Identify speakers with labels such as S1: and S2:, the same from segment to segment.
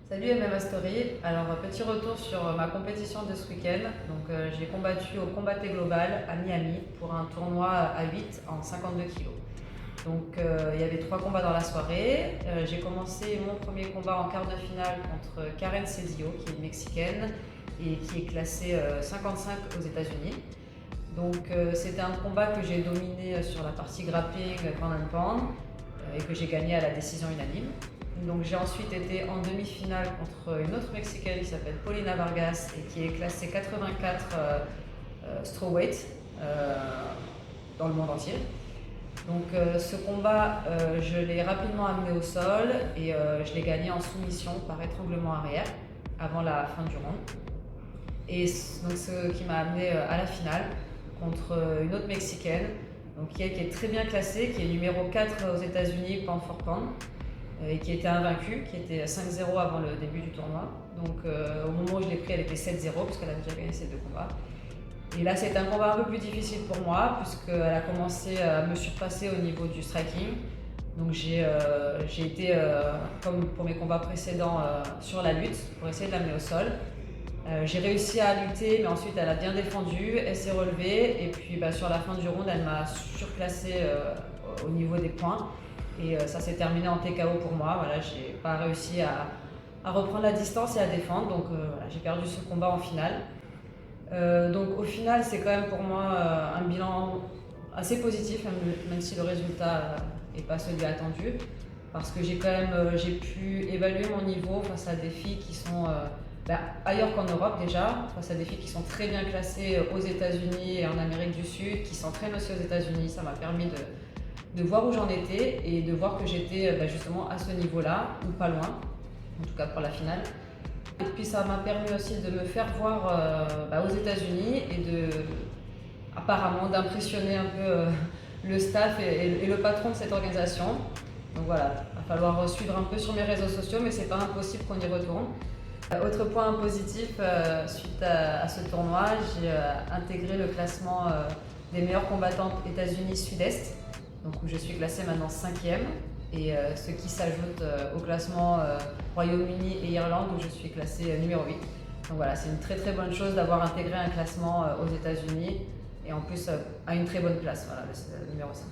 S1: Salut MMA Story, alors petit retour sur ma compétition de ce week-end. J'ai combattu au Combatté Global à Miami pour un tournoi à 8 en 52 kilos. Il y avait 3 combats dans la soirée. J'ai commencé mon premier combat en quart de finale contre Karen Cezio, qui est une Mexicaine et qui est classée 55 aux États-Unis. C'était un combat que j'ai dominé sur la partie grappling, pound and pound et que j'ai gagné à la décision unanime. Donc j'ai ensuite été en demi-finale contre une autre Mexicaine qui s'appelle Paulina Vargas et qui est classée 84 strawweight dans le monde entier. Ce combat, je l'ai rapidement amené au sol et je l'ai gagné en soumission par étranglement arrière avant la fin du round. Et donc ce qui m'a amené à la finale contre une autre Mexicaine qui est très bien classée, qui est numéro 4 aux États-Unis pound for pound et qui était invaincue, qui était 5-0 avant le début du tournoi. Au moment où je l'ai pris, elle était 7-0 puisqu'elle avait déjà gagné ses 2 combats. Et là, c'était un combat un peu plus difficile pour moi puisqu'elle a commencé à me surpasser au niveau du striking. Donc j'ai été, comme pour mes combats précédents, sur la lutte pour essayer de l'amener au sol. J'ai réussi à lutter, mais ensuite elle a bien défendu, elle s'est relevée et puis sur la fin du round, elle m'a surclassé au niveau des points. Et ça s'est terminé en TKO pour moi. Voilà, j'ai pas réussi à reprendre la distance et à défendre. J'ai perdu ce combat en finale. Au final, c'est quand même pour moi un bilan assez positif, même si le résultat n'est pas celui attendu. Parce que j'ai pu évaluer mon niveau face à des filles qui sont ailleurs qu'en Europe déjà, face à des filles qui sont très bien classées aux États-Unis et en Amérique du Sud, qui s'entraînent aussi aux États-Unis. Ça m'a permis de voir où j'en étais et de voir que j'étais justement à ce niveau-là, ou pas loin, en tout cas pour la finale. Et puis ça m'a permis aussi de me faire voir aux États-Unis et apparemment d'impressionner un peu le staff et le patron de cette organisation. Donc voilà, il va falloir suivre un peu sur mes réseaux sociaux, mais c'est pas impossible qu'on y retourne. Autre point positif, suite à ce tournoi, j'ai intégré le classement des meilleures combattantes États-Unis Sud-Est, où je suis classée maintenant 5e, et ce qui s'ajoute au classement Royaume-Uni et Irlande où je suis classée numéro 8. Donc voilà, c'est une très très bonne chose d'avoir intégré un classement aux États-Unis et en plus à une très bonne place, voilà, le numéro 5.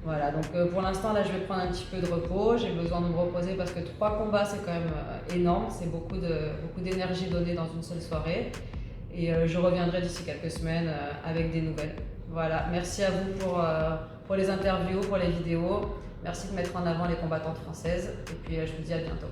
S1: Voilà, pour l'instant là je vais prendre un petit peu de repos, j'ai besoin de me reposer parce que 3 combats c'est quand même énorme, c'est beaucoup d'énergie donnée dans une seule soirée. Et je reviendrai d'ici quelques semaines avec des nouvelles. Voilà, merci à vous pour les interviews, pour les vidéos. Merci de mettre en avant les combattantes françaises. Et puis je vous dis à bientôt.